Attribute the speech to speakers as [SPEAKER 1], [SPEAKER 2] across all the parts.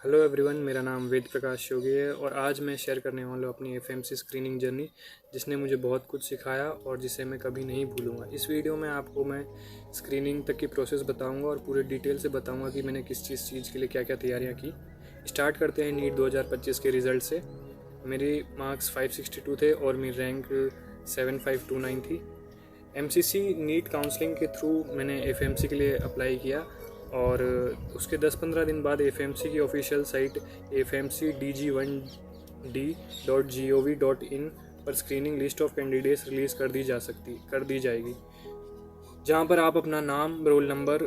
[SPEAKER 1] Hello everyone, मेरा नाम वेद प्रकाश योगी है और आज मैं शेयर करने वाला हूँ अपनी एफएमसी स्क्रीनिंग जर्नी, जिसने मुझे बहुत कुछ सिखाया और जिसे मैं कभी नहीं भूलूंगा। इस वीडियो में आपको मैं स्क्रीनिंग तक की प्रोसेस बताऊंगा और पूरे डिटेल से बताऊंगा कि मैंने किस चीज़ के लिए क्या क्या तैयारियाँ की। स्टार्ट करते हैं नीट 2025 के रिज़ल्ट से। मेरे मार्क्स 562 थे और मेरी रैंक 7529 थी। एमसीसी नीट काउंसलिंग के थ्रू मैंने एफएमसी के लिए अप्लाई किया और उसके 10-15 दिन बाद एफएमसी की ऑफिशियल साइट fmcdg1d.gov.in पर screening list of candidates release कर दी जाएगी, जहां पर आप अपना नाम, roll number,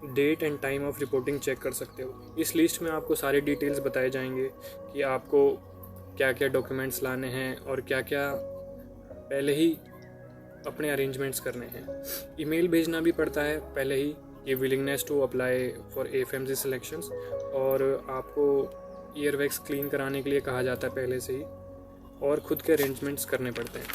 [SPEAKER 1] date and time of reporting check कर सकते हो। इस लिस्ट में आपको सारे डिटेल्स बताए जाएंगे कि आपको क्या क्या डॉक्यूमेंट्स लाने हैं और क्या क्या पहले ही अपने अरेंजमेंट्स करने हैं। ईमेल भेजना भी पड़ता है पहले ही, ये willingness to apply for FMC selections, और आपको ईयरवैक्स क्लीन कराने के लिए कहा जाता है पहले से ही, और खुद के अरेंजमेंट्स करने पड़ते हैं।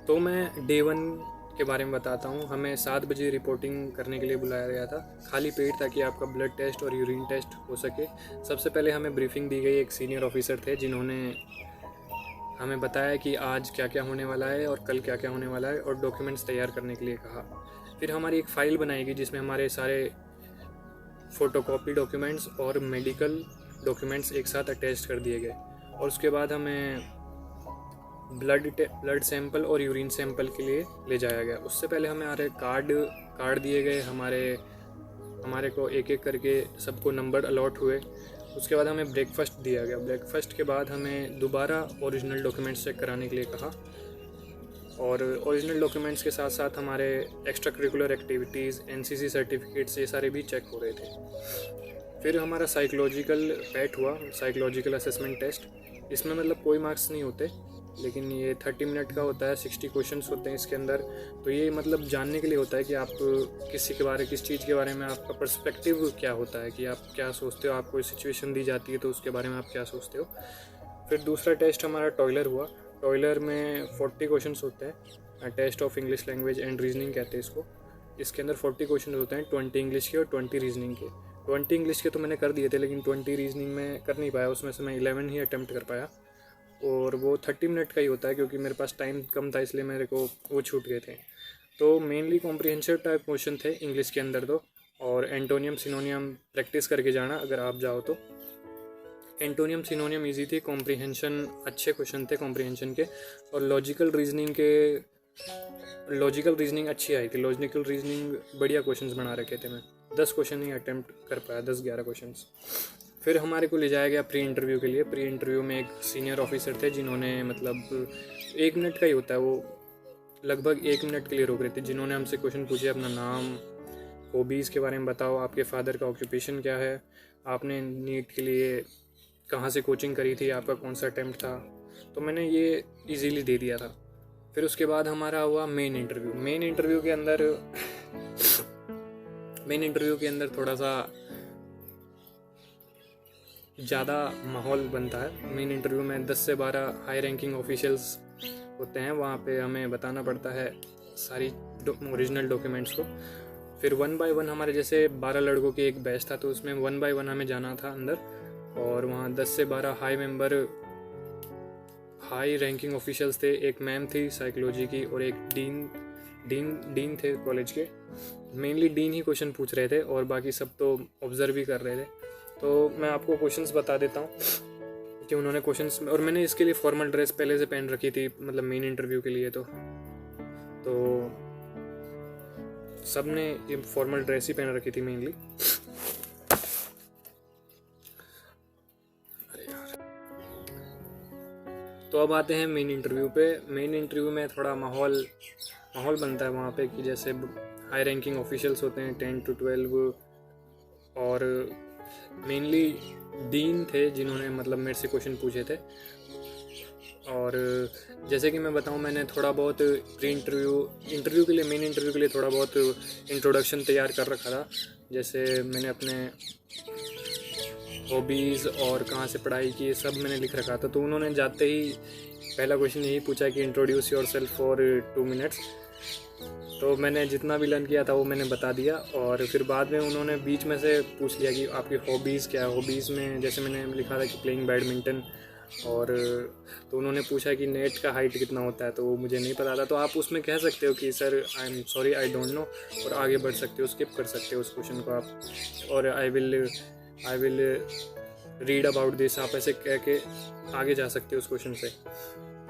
[SPEAKER 1] तो मैं डे 1 के बारे में बताता हूँ। हमें 7 बजे रिपोर्टिंग करने के लिए बुलाया गया था, खाली पेट, ताकि आपका ब्लड टेस्ट और यूरिन टेस्ट हो सके। सबसे पहले हमें ब्रीफिंग दी गई। एक सीनियर ऑफिसर थे जिन्होंने हमें बताया कि आज क्या क्या होने वाला है और कल क्या क्या होने वाला है, और डॉक्यूमेंट्स तैयार करने के लिए कहा। फिर हमारी एक फ़ाइल बनाएगी जिसमें हमारे सारे फ़ोटोकॉपी डॉक्यूमेंट्स और मेडिकल डॉक्यूमेंट्स एक साथ अटैच कर दिए गए, और उसके बाद हमें ब्लड सैंपल और यूरिन सैंपल के लिए ले जाया गया। उससे पहले हमें हमारे कार्ड दिए गए। हमारे को एक एक करके सबको नंबर अलॉट हुए। उसके बाद हमें ब्रेकफास्ट दिया गया। ब्रेकफास्ट के बाद हमें दोबारा ओरिजिनल डॉक्यूमेंट्स चेक कराने के लिए कहा, और ओरिजिनल डॉक्यूमेंट्स के साथ साथ हमारे extra curricular activities, NCC certificates, ये सारे भी चेक हो रहे थे। फिर हमारा साइकोलॉजिकल पैट हुआ, साइकोलॉजिकल असेसमेंट टेस्ट। इसमें मतलब कोई मार्क्स नहीं होते, लेकिन ये 30 मिनट का होता है, 60 क्वेश्चंस होते हैं इसके अंदर। तो ये मतलब जानने के लिए होता है कि आप किस चीज़ के बारे में आपका पर्सपेक्टिव क्या होता है, कि आप क्या सोचते हो। आपको कोई सिचुएशन दी जाती है तो उसके बारे में आप क्या सोचते हो। फिर दूसरा टेस्ट हमारा टॉयलर हुआ। टॉयलर में 40 क्वेश्चंस होते हैं। Test of English language and reasoning कहते हैं इसको। इसके अंदर 40 क्वेश्चन होते हैं, 20 इंग्लिश के और 20 रीजनिंग के। 20 इंग्लिश के तो मैंने कर दिए थे, लेकिन 20 रीजनिंग में कर नहीं पाया। उसमें से मैं 11 ही अटैम्प्ट कर पाया, और वो 30 मिनट का ही होता है, क्योंकि मेरे पास टाइम कम था, इसलिए मेरे को वो छूट गए थे। तो मेनली कॉम्प्रिहेंसिव टाइप क्वेश्चन थे इंग्लिश के अंदर तो, और एंटोनियम सिनोनियम प्रैक्टिस करके जाना अगर आप जाओ तो। एंटोनियम सिनोनियम इजी थी, कॉम्प्रिहेंशन अच्छे क्वेश्चन थे कॉम्प्रिहेंशन के, और लॉजिकल रीजनिंग अच्छी आई थी। लॉजिकल रीजनिंग बढ़िया क्वेश्चंस बना रखे थे। मैं 10 क्वेश्चन ही अटैम्प्ट कर पाया, 10-11 क्वेश्चंस। फिर हमारे को ले जाया गया प्री इंटरव्यू के लिए। प्री इंटरव्यू में एक सीनियर ऑफिसर थे जिन्होंने मतलब 1 मिनट का ही होता है, वो लगभग 1 मिनट के लिए रोक रहे थे, जिन्होंने हमसे क्वेश्चन पूछे, अपना नाम, हॉबीज़ के बारे में बताओ, आपके फादर का ऑक्यूपेशन क्या है, आपने नीट के लिए कहाँ से कोचिंग करी थी, आपका कौन सा अटैम्प्ट था। तो मैंने ये इजीली दे दिया था। फिर उसके बाद हमारा हुआ मेन इंटरव्यू। मेन इंटरव्यू के अंदर थोड़ा सा ज़्यादा माहौल बनता है। मेन इंटरव्यू में 10 से 12 हाई रैंकिंग ऑफिशियल्स होते हैं। वहाँ पे हमें बताना पड़ता है सारी ओरिजिनल डॉक्यूमेंट्स को। फिर 1 बाय 1 हमारे जैसे 12 लड़कों की एक बैच था, तो उसमें 1 बाय 1 हमें जाना था अंदर, और वहाँ 10 से 12 हाई रैंकिंग ऑफिशियल्स थे। एक मैम थी साइकोलॉजी की, और एक डीन थे कॉलेज के। मेनली डीन ही क्वेश्चन पूछ रहे थे, और बाकी सब तो ऑब्जर्व भी कर रहे थे। तो मैं आपको क्वेश्चंस बता देता हूँ कि उन्होंने क्वेश्चंस, और मैंने इसके लिए फॉर्मल ड्रेस पहले से पहन रखी थी, मतलब मेन इंटरव्यू के लिए। तो सब ने ये फॉर्मल ड्रेस ही पहन रखी थी मेनली। तो अब आते हैं मेन इंटरव्यू पे। मेन इंटरव्यू में थोड़ा माहौल बनता है वहाँ पे, कि जैसे हाई रैंकिंग ऑफिशियल्स होते हैं 10 to 12, और मेनली डीन थे जिन्होंने मतलब मेरे से क्वेश्चन पूछे थे। और जैसे कि मैं बताऊं, मैंने थोड़ा बहुत प्री इंटरव्यू के लिए, मेन इंटरव्यू के लिए थोड़ा बहुत इंट्रोडक्शन तैयार कर रखा था। जैसे मैंने अपने हॉबीज़ और कहाँ से पढ़ाई की, सब मैंने लिख रखा था। तो उन्होंने जाते ही पहला क्वेश्चन यही पूछा कि introduce your self for 2 minutes. तो मैंने जितना भी लर्न किया था वो मैंने बता दिया। और फिर बाद में उन्होंने बीच में से पूछ लिया कि आपकी हॉबीज़ क्या है। हॉबीज़ में जैसे मैंने लिखा था कि प्लेइंग बैडमिंटन, और तो उन्होंने पूछा कि नेट का हाइट कितना होता है, तो वो मुझे नहीं पता था। तो आप उसमें कह सकते हो कि sir I am sorry I don't know, और आगे बढ़ सकते हो, स्किप कर सकते हो उस क्वेश्चन को आप, और I will read about this, आप ऐसे कह के आगे जा सकते हो उस क्वेश्चन से।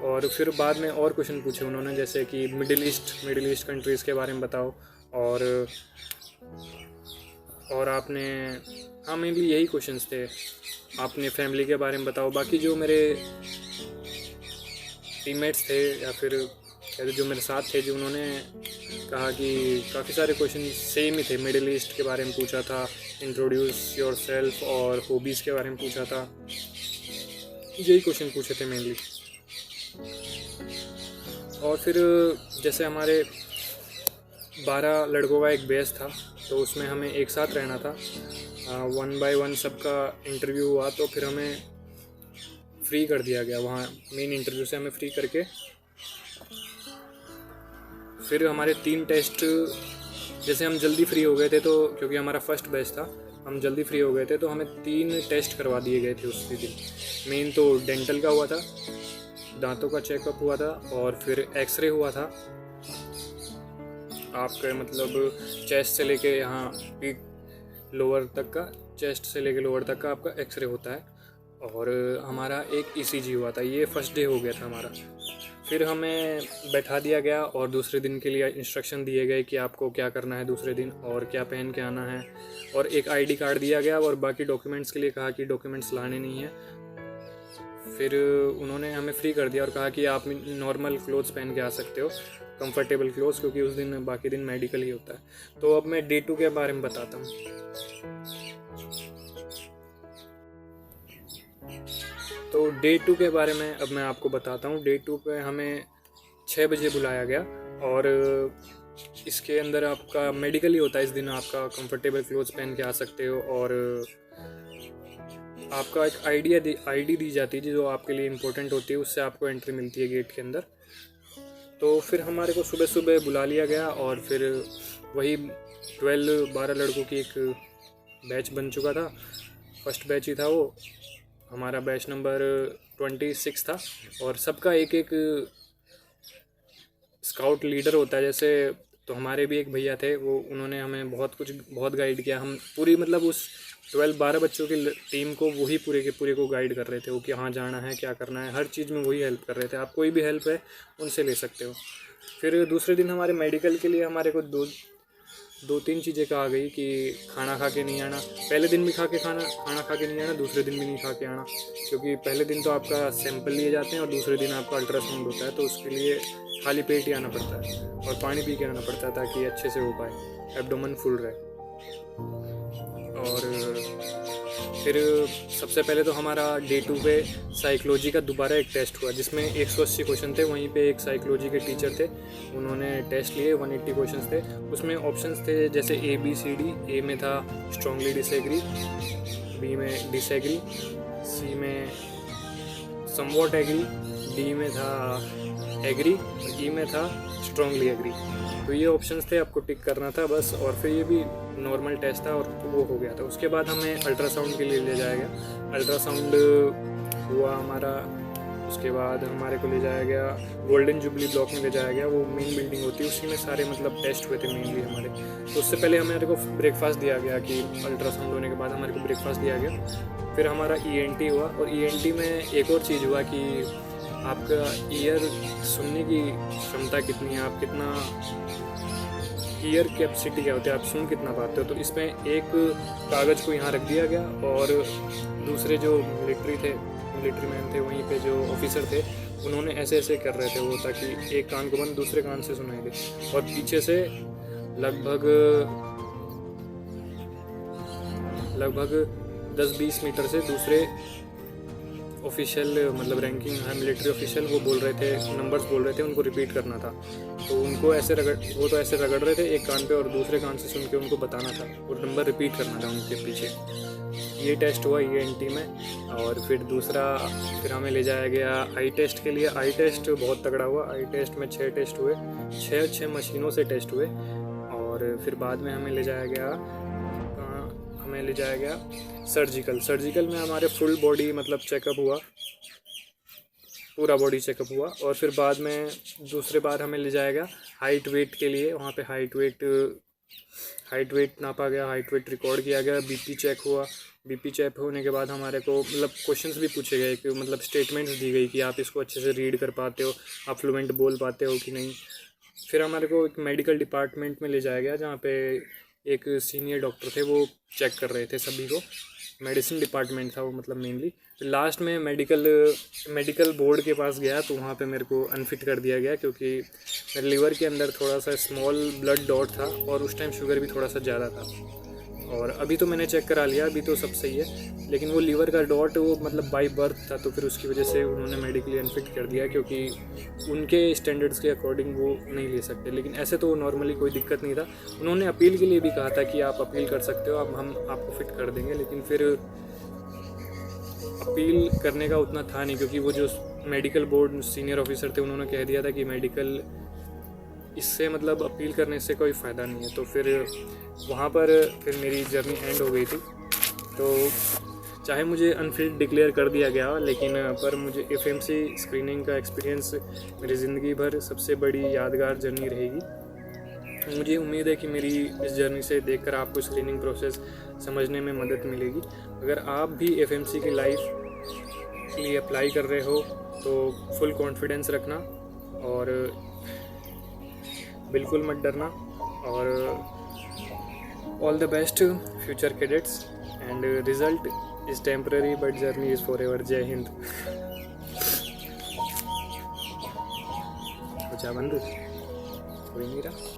[SPEAKER 1] और फिर बाद में और क्वेश्चन पूछे उन्होंने, जैसे कि मिडिल ईस्ट कंट्रीज़ के बारे में बताओ, और आपने, हाँ मेनली यही क्वेश्चंस थे। आपने फैमिली के बारे में बताओ। बाकी जो मेरे टीममेट्स थे या फिर जो मेरे साथ थे, जो उन्होंने कहा कि काफ़ी सारे क्वेश्चन सेम ही थे। मिडिल ईस्ट के बारे में पूछा था, इंट्रोड्यूस योर सेल्फ, और हॉबीज़ के बारे में पूछा था। यही क्वेश्चन पूछे थे मेनली। और फिर जैसे हमारे 12 लड़कों का एक बैच था, तो उसमें हमें एक साथ रहना था। 1 बाय 1 सबका इंटरव्यू हुआ, तो फिर हमें फ्री कर दिया गया। वहाँ मेन इंटरव्यू से हमें फ्री करके फिर हमारे 3 टेस्ट, जैसे हम जल्दी फ्री हो गए थे, तो क्योंकि हमारा फर्स्ट बैच था, हम जल्दी फ्री हो गए थे, तो हमें 3 टेस्ट करवा दिए गए थे उसी दिन। मेन तो डेंटल का हुआ था, दांतों का चेकअप हुआ था, और फिर एक्सरे हुआ था। आपका मतलब चेस्ट से लेके यहाँ पीठ लोअर तक का, चेस्ट से लेके लोअर तक का आपका एक्सरे होता है। और हमारा एक ईसीजी हुआ था। ये फर्स्ट डे हो गया था हमारा। फिर हमें बैठा दिया गया और दूसरे दिन के लिए इंस्ट्रक्शन दिए गए कि आपको क्या करना है दूसरे दिन, और क्या पहन के आना है, और एक आईडी कार्ड दिया गया, और बाकी डॉक्यूमेंट्स के लिए कहा कि डॉक्यूमेंट्स लाने नहीं है। फिर उन्होंने हमें फ्री कर दिया और कहा कि आप नॉर्मल क्लोथ्स पहन के आ सकते हो, कंफर्टेबल क्लोथ्स, क्योंकि उस दिन बाकी दिन मेडिकल ही होता है। तो अब मैं डे 2 के बारे में बताता हूँ। तो डे 2 के बारे में अब मैं आपको बताता हूँ। डे 2 पे हमें 6 बजे बुलाया गया, और इसके अंदर आपका मेडिकल ही होता है। इस दिन आपका कंफर्टेबल क्लोथ्स पहन के आ सकते हो, और आपका एक आईडी दी जाती है जो आपके लिए इम्पोर्टेंट होती है, उससे आपको एंट्री मिलती है गेट के अंदर। तो फिर हमारे को सुबह सुबह बुला लिया गया, और फिर वही 12 लड़कों की एक बैच बन चुका था। फर्स्ट बैच ही था वो, हमारा बैच नंबर 26 था, और सबका एक एक स्काउट लीडर होता है जैसे। तो हमारे भी एक भैया थे, वो उन्होंने हमें बहुत गाइड किया। हम पूरी मतलब उस 12 बच्चों की टीम को वही पूरे के पूरे को गाइड कर रहे थे, वो कि हाँ जाना है, क्या करना है, हर चीज़ में वही हेल्प कर रहे थे। आप कोई भी हेल्प है उनसे ले सकते हो। फिर दूसरे दिन हमारे मेडिकल के लिए हमारे को दो तीन चीज़ें कहा गई कि खाना खा के नहीं आना। पहले दिन भी खाना खा के नहीं आना, दूसरे दिन भी नहीं खा के आना, क्योंकि पहले दिन तो आपका सैंपल लिए जाते हैं और दूसरे दिन आपका अल्ट्रासाउंड होता है। तो उसके लिए खाली पेट ही आना पड़ता है और पानी पी के आना पड़ता है, ताकि अच्छे से हो पाए, एब्डोमेन फुल रहे। और फिर सबसे पहले तो हमारा डे 2 पे साइकोलॉजी का दोबारा एक टेस्ट हुआ, जिसमें 180 क्वेश्चन थे। वहीं पे एक साइकोलॉजी के टीचर थे, उन्होंने टेस्ट लिए। 180 क्वेश्चंस थे। उसमें ऑप्शंस थे जैसे ABCD। ए में था स्ट्रांगली डिसएग्री, बी में डिसएग्री, सी में समवॉट एग्री, डी में था एग्री, और ई में था स्ट्रांगली एग्री। तो ये ऑप्शंस थे, आपको टिक करना था बस। और फिर ये भी नॉर्मल टेस्ट था और वो हो गया था। उसके बाद हमें अल्ट्रासाउंड के लिए ले जाया गया। अल्ट्रासाउंड हुआ हमारा। उसके बाद हमारे को ले जाया गया गोल्डन जुबली ब्लॉक में ले जाया गया। वो मेन बिल्डिंग होती है, उसी में सारे मतलब टेस्ट हुए थे मेनली हमारे। तो उससे पहले हमारे को ब्रेकफास्ट दिया गया, कि अल्ट्रासाउंड होने के बाद हमारे को ब्रेकफास्ट दिया गया। फिर हमारा ENT हुआ, और ENT में एक और चीज़ हुआ कि आपका ईयर सुनने की क्षमता कितनी है, आप कितना ईयर कैपेसिटी क्या होती है, आप सुन कितना पाते हो। तो इसमें एक कागज़ को यहाँ रख दिया गया, और दूसरे जो मिलिट्री मैन थे, वहीं पे जो ऑफिसर थे, उन्होंने ऐसे ऐसे कर रहे थे वो, ताकि एक कान को बंद दूसरे कान से सुनाई दे। और पीछे से लगभग 10-20 मीटर से दूसरे ऑफिशियल मतलब रैंकिंग है मिलिट्री ऑफिशियल, वो बोल रहे थे, नंबर्स बोल रहे थे, उनको रिपीट करना था। तो उनको वो तो ऐसे रगड़ रहे थे एक कान पे, और दूसरे कान से सुन के उनको बताना था और नंबर रिपीट करना था उनके पीछे। ये टेस्ट हुआ ENT में। और फिर दूसरा फिर हमें ले जाया गया आई टेस्ट के लिए। आई टेस्ट बहुत तगड़ा हुआ। आई टेस्ट में 6 टेस्ट हुए, 6 मशीनों से टेस्ट हुए। और फिर बाद में हमें ले जाया गया सर्जिकल में हमारे फुल बॉडी मतलब चेकअप हुआ, पूरा बॉडी चेकअप हुआ। और फिर बाद में दूसरे बार हमें ले जाया गया हाइट वेट के लिए। वहाँ पे हाइट वेट नापा गया, हाइट वेट रिकॉर्ड किया गया, BP चेक हुआ। BP चेक होने के बाद हमारे को मतलब क्वेश्चंस भी पूछे गए कि मतलब स्टेटमेंट्स दी गई कि आप इसको अच्छे से रीड कर पाते हो, आप फ्लुएंट बोल पाते हो कि नहीं। फिर हमारे को एक मेडिकल डिपार्टमेंट में ले जाया गया जहाँ पे एक सीनियर डॉक्टर थे, वो चेक कर रहे थे सभी को। मेडिसिन डिपार्टमेंट था वो मतलब मेनली। लास्ट में मेडिकल बोर्ड के पास गया तो वहाँ पे मेरे को अनफिट कर दिया गया क्योंकि मेरे लिवर के अंदर थोड़ा सा स्मॉल ब्लड डॉट था और उस टाइम शुगर भी थोड़ा सा ज़्यादा था। और अभी तो मैंने चेक करा लिया, अभी तो सब सही है, लेकिन वो लीवर का डॉट वो मतलब बाई बर्थ था, तो फिर उसकी वजह से उन्होंने मेडिकली अनफिट कर दिया क्योंकि उनके स्टैंडर्ड्स के अकॉर्डिंग वो नहीं ले सकते। लेकिन ऐसे तो नॉर्मली कोई दिक्कत नहीं था। उन्होंने अपील के लिए भी कहा था कि आप अपील कर सकते हो, अब हम आपको फिट कर देंगे, लेकिन फिर अपील करने का उतना था नहीं क्योंकि वो जो मेडिकल बोर्ड सीनियर ऑफिसर थे उन्होंने कह दिया था कि मेडिकल इससे मतलब अपील करने से कोई फ़ायदा नहीं है। तो फिर वहाँ पर फिर मेरी जर्नी एंड हो गई थी। तो चाहे मुझे अनफिट डिक्लेयर कर दिया गया, लेकिन पर मुझे FMC स्क्रीनिंग का एक्सपीरियंस मेरी ज़िंदगी भर सबसे बड़ी यादगार जर्नी रहेगी। मुझे उम्मीद है कि मेरी इस जर्नी से देखकर आपको स्क्रीनिंग प्रोसेस समझने में मदद मिलेगी। अगर आप भी FMC की लाइफ के लिए अप्लाई कर रहे हो तो फुल कॉन्फिडेंस रखना और बिल्कुल मत डरना। और all the best future cadets and result is temporary but journey is for ever. जय हिंद। बंद कोई नहीं रहा।